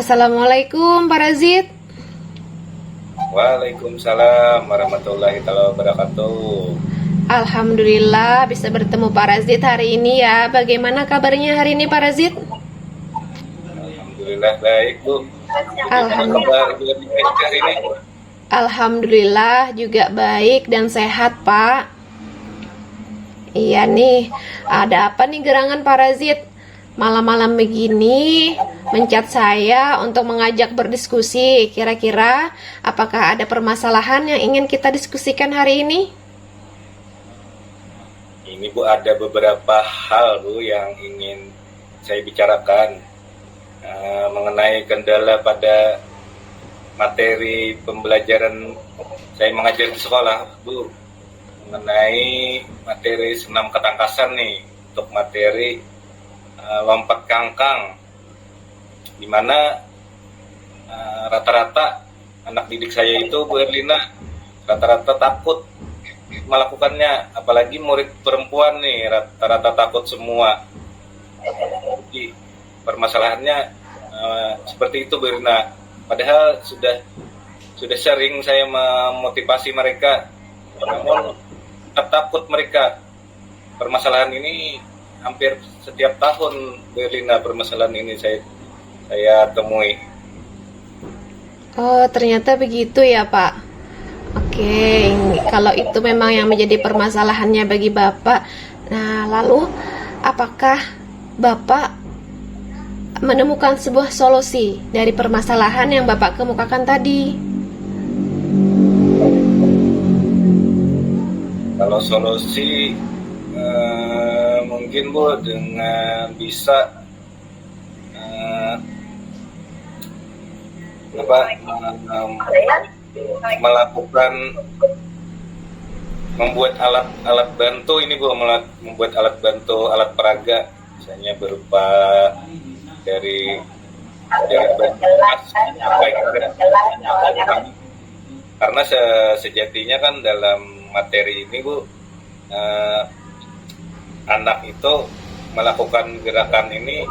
Assalamualaikum Pak Razid. Waalaikumsalam warahmatullahi wabarakatuh. Alhamdulillah bisa bertemu Pak Razid hari ini ya. Bagaimana kabarnya hari ini Pak Razid? Alhamdulillah baik Bu. Alhamdulillah. Hari ini? Alhamdulillah juga baik dan sehat Pak. Iya nih, ada apa nih gerangan Pak Razid? Malam-malam begini mencat saya untuk mengajak berdiskusi. Kira-kira apakah ada permasalahan yang ingin kita diskusikan hari ini? Ini Bu, ada beberapa hal Bu yang ingin saya bicarakan mengenai kendala pada materi pembelajaran saya mengajar di sekolah Bu, mengenai materi senam ketangkasan nih, untuk materi lompat kangkang, di mana rata-rata anak didik saya itu Bu Erlina rata-rata takut melakukannya, apalagi murid perempuan nih rata-rata takut semua. Jadi permasalahannya seperti itu Bu Erlina. Padahal sudah sering saya memotivasi mereka, namun tetap takut mereka. Permasalahan ini hampir setiap tahun Bu Erlina, permasalahan ini saya temui. Oh, ternyata begitu ya, Pak. Oke, kalau itu memang yang menjadi permasalahannya bagi Bapak. Nah, lalu apakah Bapak menemukan sebuah solusi dari permasalahan yang Bapak kemukakan tadi? Kalau solusi mungkin Bu dengan bisa melakukan membuat alat bantu ini Bu, membuat alat bantu, alat peraga, misalnya berupa dari karena sejatinya kan dalam materi ini Bu, anak itu melakukan gerakan ini,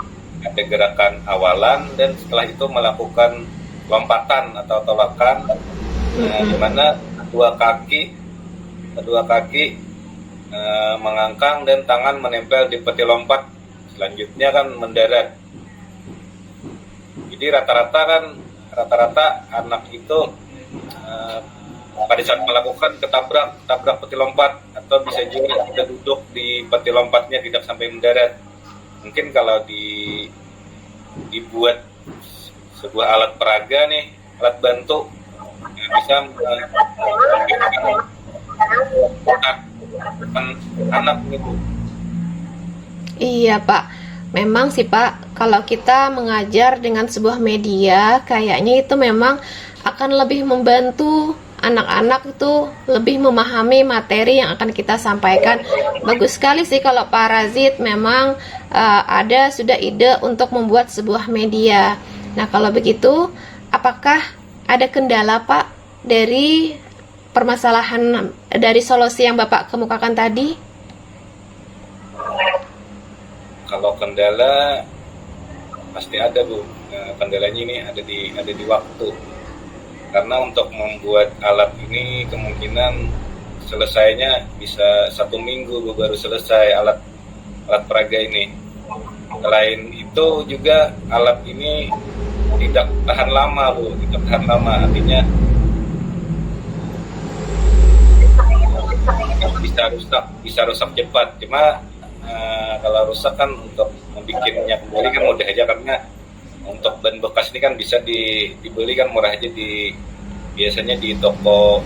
ada gerakan awalan dan setelah itu melakukan lompatan atau tolakan, di mana kedua kaki mengangkang dan tangan menempel di peti lompat, selanjutnya kan mendarat. Jadi rata-rata anak itu pada saat melakukan ketabrak peti lompat, atau bisa juga kita duduk di peti lompatnya tidak sampai mendarat. Mungkin kalau dibuat sebuah alat peraga nih, alat bantu, bisa anak itu. Iya, Pak. Memang sih, Pak, kalau kita mengajar dengan sebuah media, kayaknya itu memang akan lebih membantu anak-anak itu lebih memahami materi yang akan kita sampaikan. Bagus sekali sih kalau Pak Razid memang sudah ide untuk membuat sebuah media. Nah, kalau begitu, apakah ada kendala Pak dari permasalahan, dari solusi yang Bapak kemukakan tadi? Kalau kendala pasti ada Bu. Kendalanya ini ada di waktu. Karena untuk membuat alat ini kemungkinan selesainya bisa 1 minggu Bu, baru selesai alat peraga ini. Selain itu juga alat ini tidak tahan lama Bu, artinya bisa rusak cepat. Cuma kalau rusak kan untuk membikinnya kembali kan mudah aja, karena untuk ban bekas ini kan bisa dibeli kan murah aja biasanya di toko,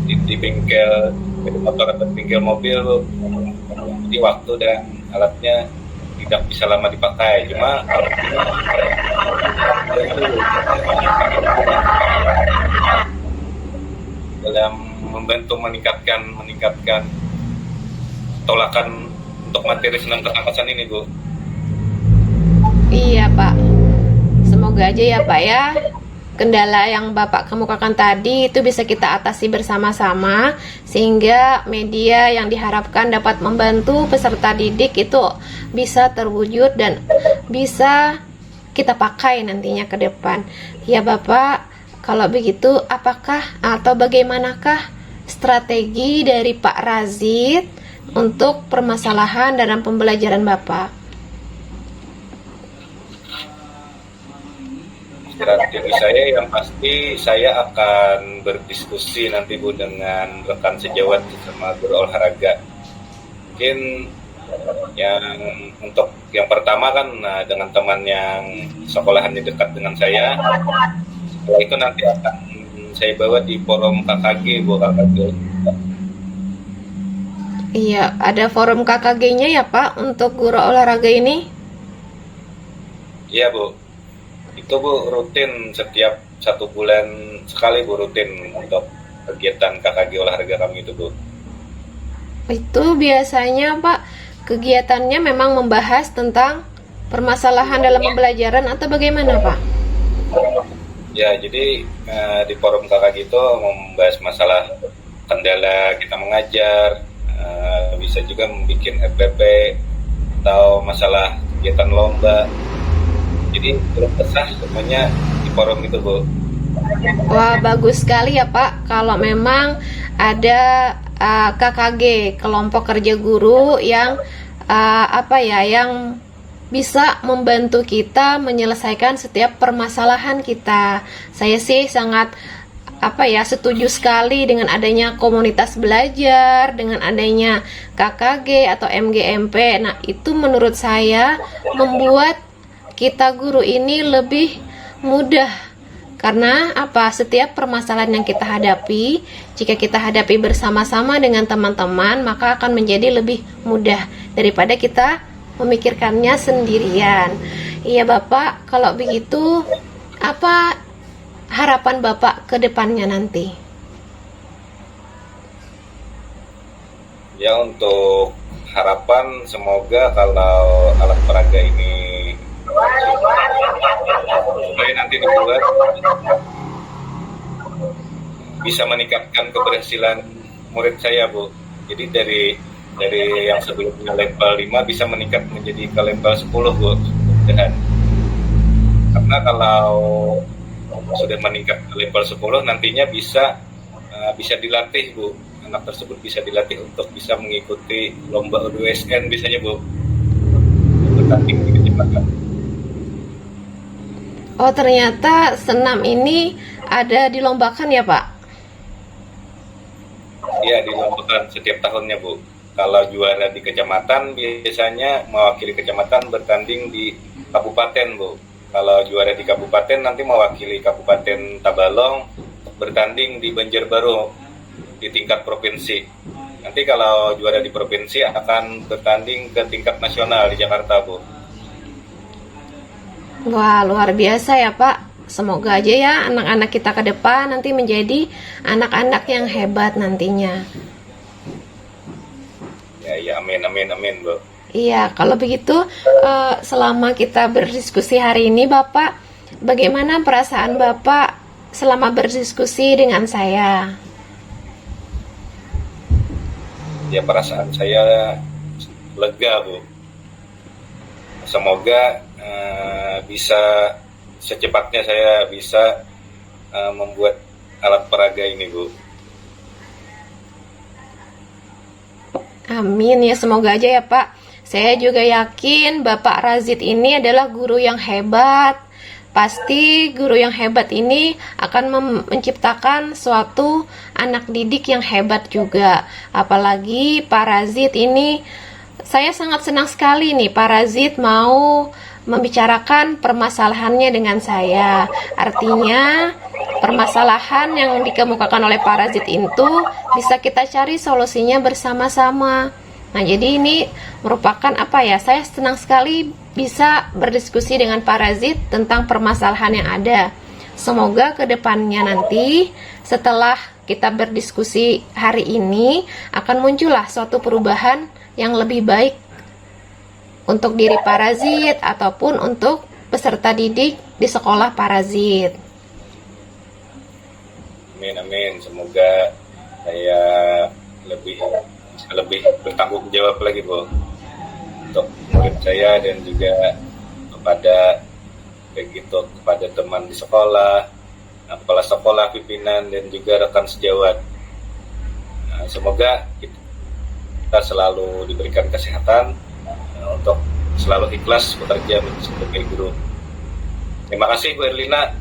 di bengkel motor atau bengkel mobil. Jadi waktu dan alatnya tidak bisa lama dipakai. Cuma dalam membantu meningkatkan tolakan untuk materi senam ketangkasan ini Bu. Iya, Pak. Semoga aja ya, Pak ya, kendala yang Bapak kemukakan tadi itu bisa kita atasi bersama-sama, sehingga media yang diharapkan dapat membantu peserta didik itu bisa terwujud dan bisa kita pakai nantinya ke depan. Ya Bapak, kalau begitu apakah atau bagaimanakah strategi dari Pak Razid untuk permasalahan dalam pembelajaran Bapak? Strategi saya yang pasti saya akan berdiskusi nanti Bu dengan rekan sejawat sama guru olahraga. Mungkin yang untuk yang pertama kan dengan teman yang sekolahannya dekat dengan saya. Setelah itu nanti akan saya bawa di forum KKG Bu, KKG. Iya, ada forum KKG-nya ya Pak untuk guru olahraga ini? Iya Bu, itu Bu rutin setiap 1 bulan sekali Bu, rutin untuk kegiatan KKG olahraga kami itu Bu. Itu biasanya Pak kegiatannya memang membahas tentang permasalahan dalam pembelajaran atau bagaimana Pak? Ya, jadi di forum KKG itu membahas masalah kendala kita mengajar, bisa juga membuat FPP atau masalah kegiatan lomba. Jadi belum kesah semuanya di forum itu Bu. Wah, bagus sekali ya Pak kalau memang ada KKG, kelompok kerja guru yang yang bisa membantu kita menyelesaikan setiap permasalahan kita. Saya sih sangat setuju sekali dengan adanya komunitas belajar, dengan adanya KKG atau MGMP. Nah, itu menurut saya membuat kita guru ini lebih mudah. Karena setiap permasalahan yang kita hadapi, jika kita hadapi bersama-sama dengan teman-teman, maka akan menjadi lebih mudah daripada kita memikirkannya sendirian. Iya Bapak, kalau begitu apa harapan Bapak ke depannya nanti? Ya, untuk harapan semoga kalau alat peraga ini supaya nanti dibuat bisa meningkatkan keberhasilan murid saya Bu. Jadi dari yang sebelumnya level 5 bisa meningkat menjadi ke level 10 Bu. Dan karena kalau sudah meningkat ke level 10 nantinya bisa dilatih Bu. Anak tersebut bisa dilatih untuk bisa mengikuti lomba O2SN biasanya Bu. Bertanding di kecepatan. Oh, ternyata senam ini ada dilombakan ya Pak? Iya, dilombakan setiap tahunnya Bu. Kalau juara di kecamatan biasanya mewakili kecamatan bertanding di kabupaten Bu. Kalau juara di kabupaten nanti mewakili Kabupaten Tabalong bertanding di Banjarbaru di tingkat provinsi. Nanti kalau juara di provinsi akan bertanding ke tingkat nasional di Jakarta Bu. Wah, luar biasa ya Pak. Semoga aja ya anak-anak kita ke depan nanti menjadi anak-anak yang hebat nantinya. Ya, amin Bu. Iya, kalau begitu selama kita berdiskusi hari ini Bapak, bagaimana perasaan Bapak selama berdiskusi dengan saya? Ya, perasaan saya lega Bu. Semoga bisa secepatnya saya bisa membuat alat peraga ini Bu. Amin ya, semoga aja ya Pak. Saya juga yakin Bapak Razid ini adalah guru yang hebat. Pasti guru yang hebat ini akan menciptakan suatu anak didik yang hebat juga. Apalagi Pak Razid ini, saya sangat senang sekali nih Pak Razid mau membicarakan permasalahannya dengan saya. Artinya permasalahan yang dikemukakan oleh Pak Razid itu bisa kita cari solusinya bersama-sama. Nah, jadi ini merupakan saya senang sekali bisa berdiskusi dengan Pak Razid tentang permasalahan yang ada. Semoga kedepannya nanti setelah kita berdiskusi hari ini akan muncullah suatu perubahan yang lebih baik untuk diri Pak Razid ataupun untuk peserta didik di sekolah Pak Razid. Amin. Semoga saya lebih bertanggung jawab lagi Bu untuk murid saya dan juga kepada baik itu kepada teman di sekolah, kepala sekolah, pimpinan, dan juga rekan sejawat. Semoga kita selalu diberikan kesehatan untuk selalu ikhlas bekerja sebagai guru. Terima kasih Bu Erlina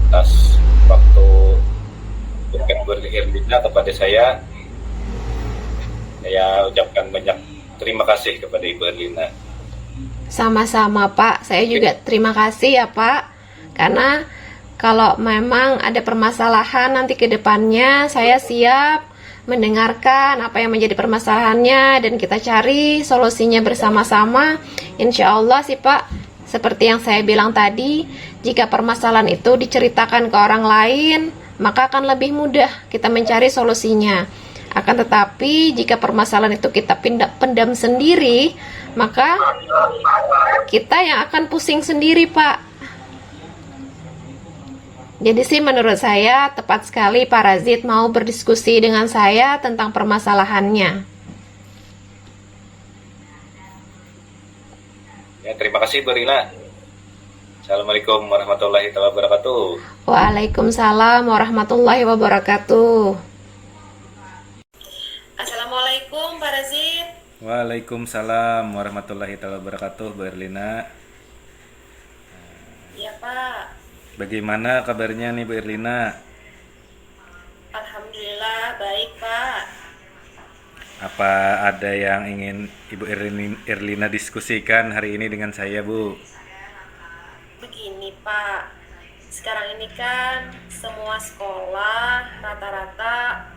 atas waktu berikan Bu Erlina kepada saya. Saya ucapkan banyak terima kasih kepada Ibu Erlina. Sama-sama Pak, saya juga terima kasih ya Pak. Karena kalau memang ada permasalahan nanti ke depannya, saya siap mendengarkan apa yang menjadi permasalahannya dan kita cari solusinya bersama-sama. Insya Allah sih Pak, seperti yang saya bilang tadi, jika permasalahan itu diceritakan ke orang lain, maka akan lebih mudah kita mencari solusinya. Akan tetapi jika permasalahan itu kita pendam sendiri, maka kita yang akan pusing sendiri Pak. Jadi sih menurut saya tepat sekali Pak Razid mau berdiskusi dengan saya tentang permasalahannya. Ya, terima kasih Bu Rina. Assalamualaikum warahmatullahi wabarakatuh. Waalaikumsalam warahmatullahi wabarakatuh. Assalamualaikum Pak Razid. Waalaikumsalam warahmatullahi wabarakatuh, Bu Erlina. Ya Pak. Bagaimana kabarnya nih Bu Erlina? Alhamdulillah baik Pak. Apa ada yang ingin Ibu Erlina diskusikan hari ini dengan saya, Bu? Begini Pak, sekarang ini kan semua sekolah rata-rata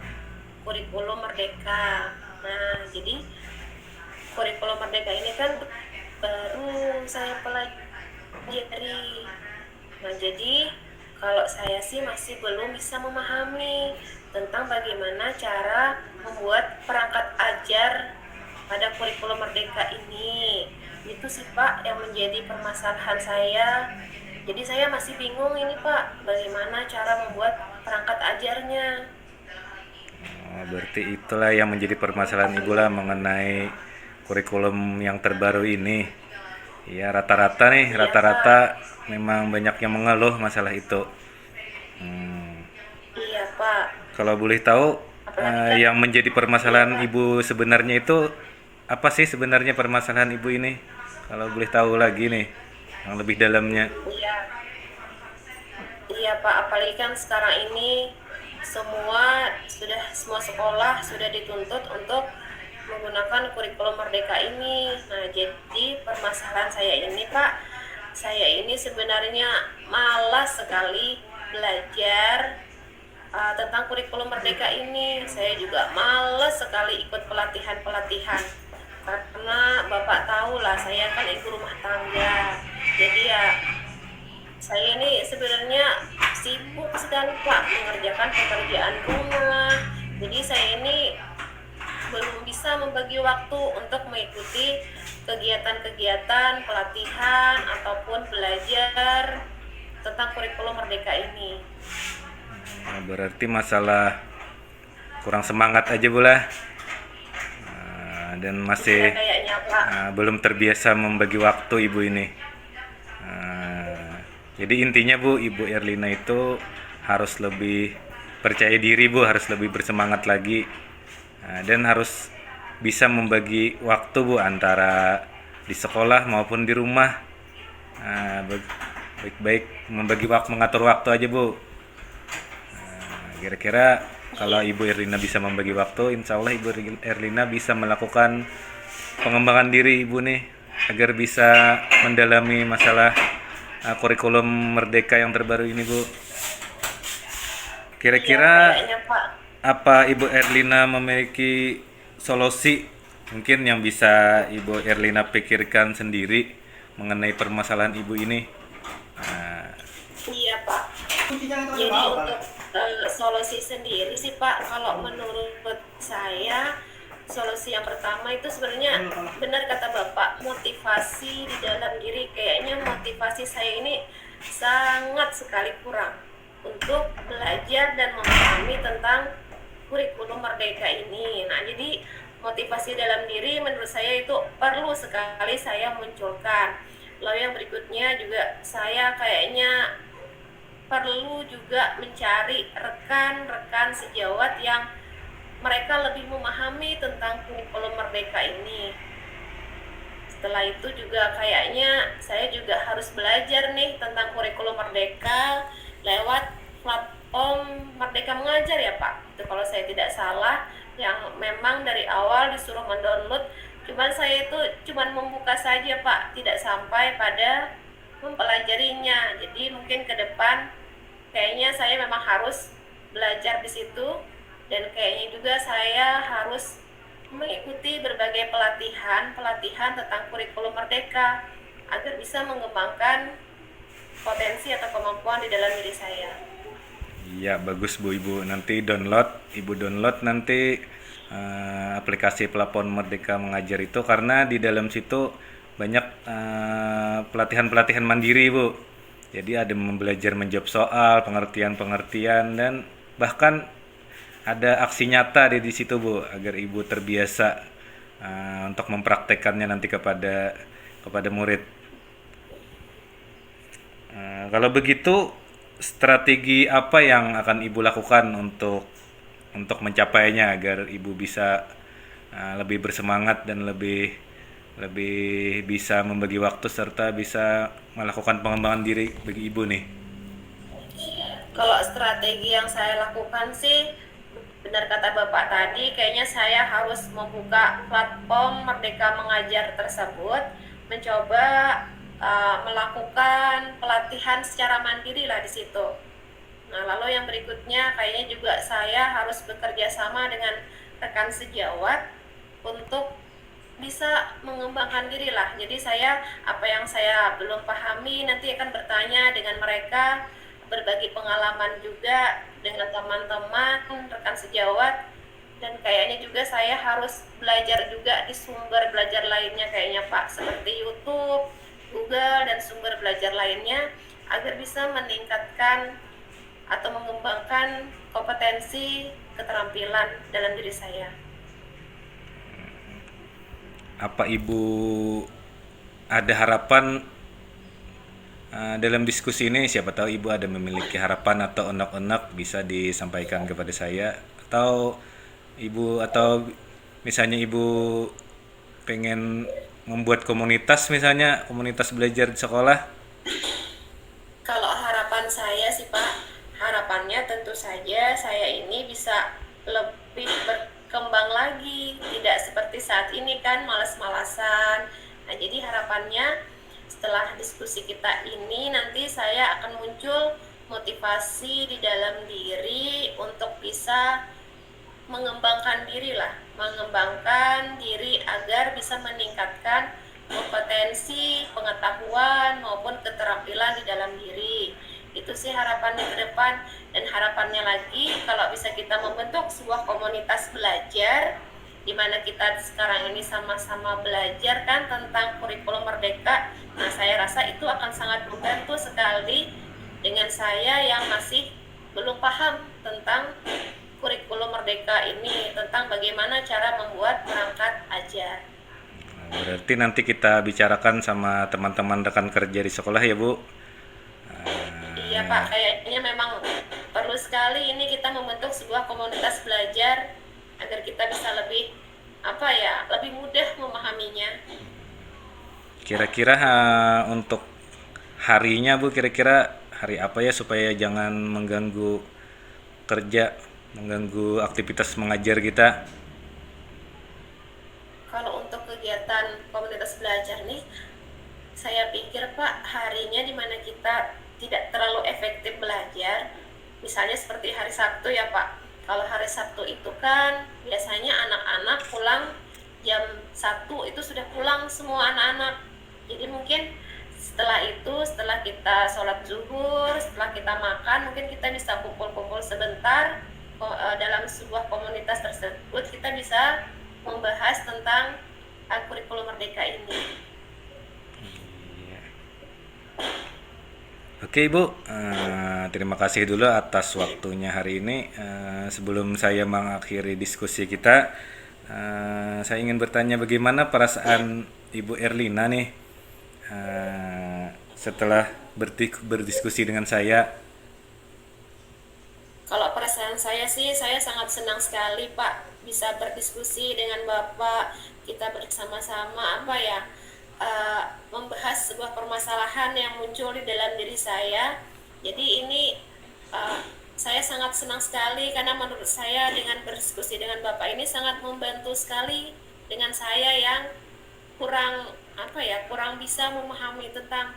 kurikulum merdeka. Nah, jadi kurikulum merdeka ini kan baru saya pelajari. Nah, jadi kalau saya sih masih belum bisa memahami tentang bagaimana cara membuat perangkat ajar pada kurikulum merdeka ini. Itu sih Pak yang menjadi permasalahan saya. Jadi saya masih bingung ini Pak, bagaimana cara membuat perangkat ajarnya. Berarti itulah yang menjadi permasalahan Ibu lah mengenai kurikulum yang terbaru ini. Ya, rata-rata memang banyak yang mengeluh masalah itu. Iya Pak. Kalau boleh tahu, yang menjadi permasalahan Ibu sebenarnya itu apa sih sebenarnya permasalahan Ibu ini? Kalau boleh tahu lagi nih, yang lebih dalamnya. Iya. Iya Pak, apalagi kan sekarang ini semua sekolah sudah dituntut untuk menggunakan kurikulum merdeka ini. Nah, jadi permasalahan saya ini Pak, saya ini sebenarnya malas sekali belajar tentang kurikulum merdeka ini. Saya juga malas sekali ikut pelatihan-pelatihan. Karena Bapak tahu lah, saya kan ibu rumah tangga. Jadi ya, saya ini sebenarnya sibuk sekali Pak mengerjakan pekerjaan rumah. Jadi saya ini belum bisa membagi waktu untuk mengikuti kegiatan-kegiatan pelatihan ataupun belajar tentang kurikulum merdeka ini. Berarti masalah kurang semangat aja Bu lah. Dan masih Kayaknya Pak. belum terbiasa membagi waktu Ibu ini. Jadi intinya Bu, Ibu Erlina itu harus lebih percaya diri Bu, harus lebih bersemangat lagi. Dan harus bisa membagi waktu Bu antara di sekolah maupun di rumah. Baik-baik membagi waktu, mengatur waktu aja Bu. Kira-kira kalau Ibu Erlina bisa membagi waktu, insya Allah Ibu Erlina bisa melakukan pengembangan diri Ibu nih agar bisa mendalami masalah kurikulum merdeka yang terbaru ini Bu. Kira-kira apa Ibu Erlina memiliki solusi mungkin yang bisa Ibu Erlina pikirkan sendiri mengenai permasalahan Ibu ini? Iya Pak. Jadi untuk solusi sendiri sih Pak, kalau menurut saya solusi yang pertama itu sebenarnya benar kata Bapak, motivasi di dalam diri. Kayaknya motivasi saya ini sangat sekali kurang untuk belajar dan memahami tentang kurikulum merdeka ini. Nah, jadi motivasi dalam diri menurut saya itu perlu sekali saya munculkan. Lalu yang berikutnya juga saya kayaknya perlu juga mencari rekan-rekan sejawat yang mereka lebih memahami tentang kurikulum Merdeka ini. Setelah itu juga kayaknya saya juga harus belajar nih tentang kurikulum Merdeka lewat platform Merdeka Mengajar ya Pak. Itu kalau saya tidak salah, yang memang dari awal disuruh mendownload, cuman saya itu cuman membuka saja Pak, tidak sampai pada mempelajarinya. Jadi mungkin ke depan kayaknya saya memang harus belajar di situ, dan kayaknya juga saya harus mengikuti berbagai pelatihan tentang kurikulum Merdeka agar bisa mengembangkan potensi atau kemampuan di dalam diri saya. Iya, bagus Bu Ibu. Nanti Ibu download nanti aplikasi platform Merdeka Mengajar itu, karena di dalam situ banyak pelatihan-pelatihan mandiri Bu. Jadi ada belajar menjawab soal, pengertian-pengertian, dan bahkan ada aksi nyata di situ Bu, agar Ibu terbiasa untuk mempraktekannya nanti kepada murid. Kalau begitu, strategi apa yang akan Ibu lakukan untuk mencapainya agar Ibu bisa lebih bersemangat dan lebih bisa membagi waktu serta bisa melakukan pengembangan diri bagi Ibu nih? Kalau strategi yang saya lakukan sih, benar kata Bapak tadi, kayaknya saya harus membuka platform Merdeka Mengajar tersebut, mencoba melakukan pelatihan secara mandiri lah di situ. Nah, lalu yang berikutnya kayaknya juga saya harus bekerja sama dengan rekan sejawat untuk bisa mengembangkan diri lah. Jadi saya, apa yang saya belum pahami nanti akan bertanya dengan mereka, berbagi pengalaman juga dengan teman-teman, rekan sejawat, dan kayaknya juga saya harus belajar juga di sumber belajar lainnya kayaknya Pak, seperti YouTube, Google, dan sumber belajar lainnya, agar bisa meningkatkan atau mengembangkan kompetensi keterampilan dalam diri saya. Apa Ibu ada harapan dalam diskusi ini? Siapa tahu Ibu ada memiliki harapan atau unek-unek bisa disampaikan kepada saya, atau misalnya Ibu pengen membuat komunitas, misalnya komunitas belajar di sekolah. Kalau harapan saya sih Pak, harapannya tentu saja saya ini bisa lebih berkembang lagi, tidak seperti saat ini kan malas-malasan. Nah, jadi harapannya setelah diskusi kita ini nanti saya akan muncul motivasi di dalam diri untuk bisa mengembangkan diri agar bisa meningkatkan kompetensi, pengetahuan maupun keterampilan di dalam diri. Itu sih harapannya ke depan. Dan harapannya lagi, kalau bisa kita membentuk sebuah komunitas belajar di mana kita sekarang ini sama-sama belajar kan tentang kurikulum Merdeka. Nah, saya rasa itu akan sangat membantu sekali dengan saya yang masih belum paham tentang kurikulum Merdeka ini, tentang bagaimana cara membuat perangkat ajar. Berarti nanti kita bicarakan sama teman-teman rekan kerja di sekolah ya Bu? Iya Pak, kayaknya memang perlu sekali ini kita membentuk sebuah komunitas belajar agar kita bisa lebih mudah memahaminya. Kira-kira untuk harinya Bu, kira-kira hari apa ya supaya jangan mengganggu kerja, mengganggu aktivitas mengajar kita? Kalau untuk kegiatan komunitas belajar nih, saya pikir Pak, harinya di mana kita tidak terlalu efektif belajar, misalnya seperti hari Sabtu ya Pak. Kalau hari Sabtu itu kan biasanya anak-anak pulang jam 1, itu sudah pulang semua anak-anak. Jadi mungkin setelah kita sholat zuhur, setelah kita makan, mungkin kita bisa kumpul-kumpul sebentar dalam sebuah komunitas tersebut. Kita bisa membahas tentang kurikulum Merdeka ini. Oke Ibu, terima kasih dulu atas waktunya hari ini. Sebelum saya mengakhiri diskusi kita, saya ingin bertanya bagaimana perasaan Ibu Erlina nih setelah berdiskusi dengan saya. Kalau perasaan saya sih, saya sangat senang sekali Pak bisa berdiskusi dengan Bapak. Kita bersama-sama membahas sebuah permasalahan yang muncul di dalam diri saya. Jadi ini saya sangat senang sekali karena menurut saya dengan berdiskusi dengan Bapak ini sangat membantu sekali dengan saya yang kurang bisa memahami tentang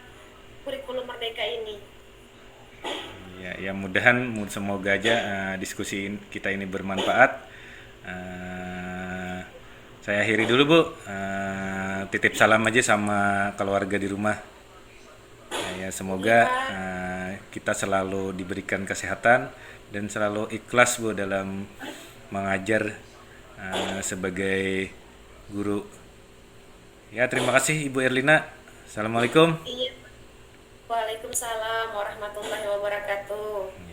kurikulum Merdeka ini. Ya, mudahan semoga aja diskusi kita ini bermanfaat. Saya akhiri dulu Bu. Titip salam aja sama keluarga di rumah. Ya, semoga kita selalu diberikan kesehatan dan selalu ikhlas Bu dalam mengajar sebagai guru. Ya, terima kasih Ibu Erlina. Assalamualaikum. Iya. Waalaikumsalam warahmatullahi wabarakatuh.